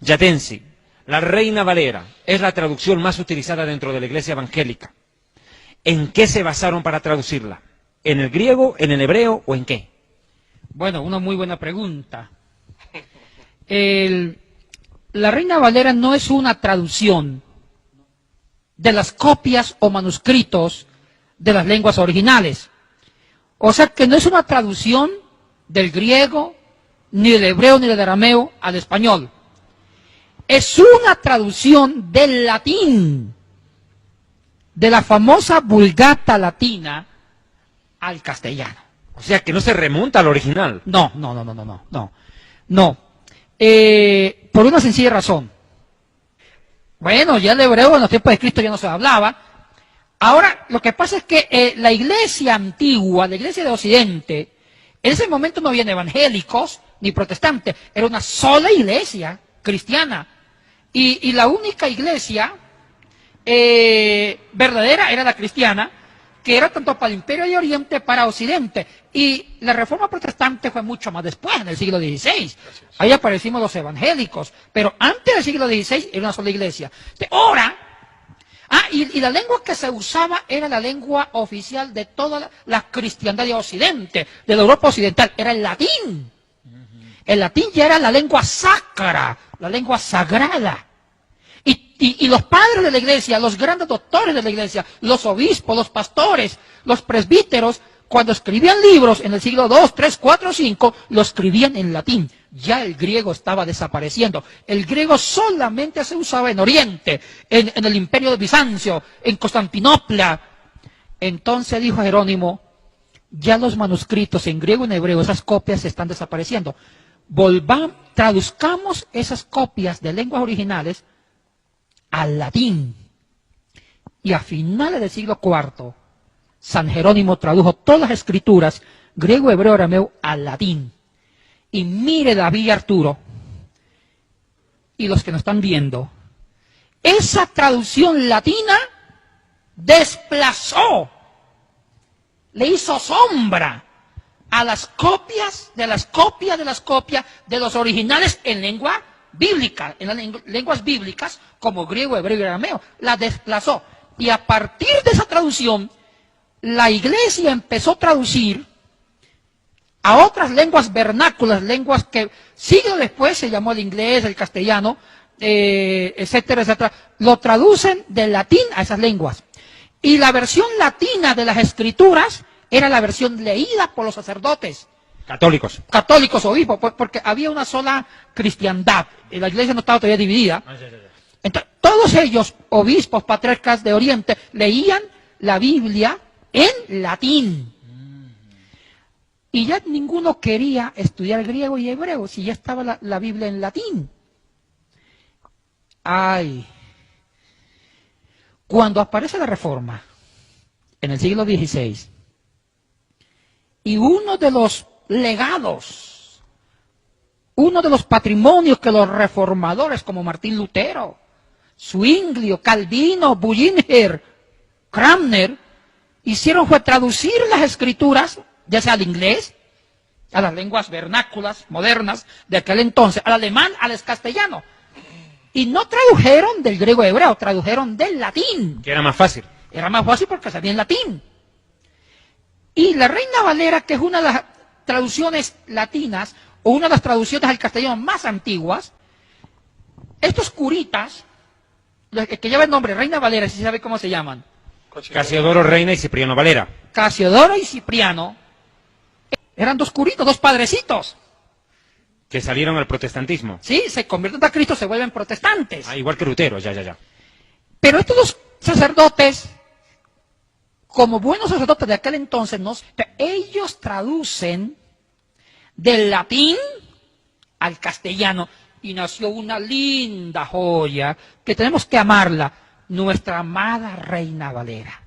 Yatensi, la Reina Valera es la traducción más utilizada dentro de la Iglesia evangélica. ¿En qué se basaron para traducirla? ¿En el griego, en el hebreo o en qué? Bueno, una muy buena pregunta. La Reina Valera no es una traducción de las copias o manuscritos de las lenguas originales. O sea que no es una traducción del griego, ni del hebreo, ni del arameo al español. Es una traducción del latín, de la famosa Vulgata latina al castellano. O sea que no se remonta al original. No. Por una sencilla razón. Bueno, ya el hebreo en los tiempos de Cristo ya no se hablaba. Ahora, lo que pasa es que la iglesia antigua, la iglesia de Occidente, en ese momento no habían evangélicos ni protestantes, era una sola iglesia cristiana. Y la única iglesia verdadera era la cristiana, que era tanto para el Imperio de Oriente para Occidente. Y la Reforma Protestante fue mucho más después, en el siglo XVI. Ahí aparecimos los evangélicos, pero antes del siglo XVI era una sola iglesia. Ahora, y la lengua que se usaba era la lengua oficial de toda la cristiandad de Occidente, de la Europa Occidental, era el latín. El latín ya era la lengua sacra, la lengua sagrada. Y los padres de la iglesia, los grandes doctores de la iglesia, los obispos, los pastores, los presbíteros, cuando escribían libros en el siglo II, III, IV, V, lo escribían en latín. Ya el griego estaba desapareciendo. El griego solamente se usaba en Oriente, en el Imperio de Bizancio, en Constantinopla. Entonces dijo Jerónimo, ya los manuscritos en griego y en hebreo, esas copias están desapareciendo. Traduzcamos esas copias de lenguas originales al latín. Y a finales del siglo IV, San Jerónimo tradujo todas las escrituras, griego, hebreo, arameo, al latín. Y mire David y Arturo, y los que nos están viendo, esa traducción latina desplazó, le hizo sombra a las copias de las copias de las copias de los originales en lengua bíblica, en las lenguas bíblicas, como griego, hebreo y arameo, la desplazó. Y a partir de esa traducción, la iglesia empezó a traducir a otras lenguas vernáculas, lenguas que siglos después se llamó el inglés, el castellano, etcétera, etcétera. Lo traducen del latín a esas lenguas. Y la versión latina de las escrituras era la versión leída por los sacerdotes. Católicos. Católicos, obispos, porque había una sola cristiandad. Y la iglesia no estaba todavía dividida. Entonces, todos ellos, obispos, patriarcas de Oriente, leían la Biblia en latín. Y ya ninguno quería estudiar griego y hebreo, si ya estaba la Biblia en latín. Cuando aparece la Reforma, en el siglo XVI, y uno de los legados, uno de los patrimonios que los reformadores como Martín Lutero, Zwinglio, Calvino, Bullinger, Cranmer, hicieron fue traducir las escrituras, ya sea al inglés, a las lenguas vernáculas, modernas, de aquel entonces, al alemán, al castellano. Y no tradujeron del griego hebreo, tradujeron del latín. Que era más fácil. Era más fácil porque sabía en latín. Y la Reina Valera, que es una de las traducciones latinas, o una de las traducciones al castellano más antiguas, estos curitas, que lleva el nombre Reina Valera, si se sabe cómo se llaman. Casiodoro Reina y Cipriano Valera. Casiodoro y Cipriano eran dos curitos, dos padrecitos. Que salieron al protestantismo. Sí, se convierten a Cristo, se vuelven protestantes. Igual que Lutero, ya. Pero estos dos sacerdotes, como buenos sacerdotes de aquel entonces, ellos traducen del latín al castellano y nació una linda joya que tenemos que amarla, nuestra amada Reina Valera.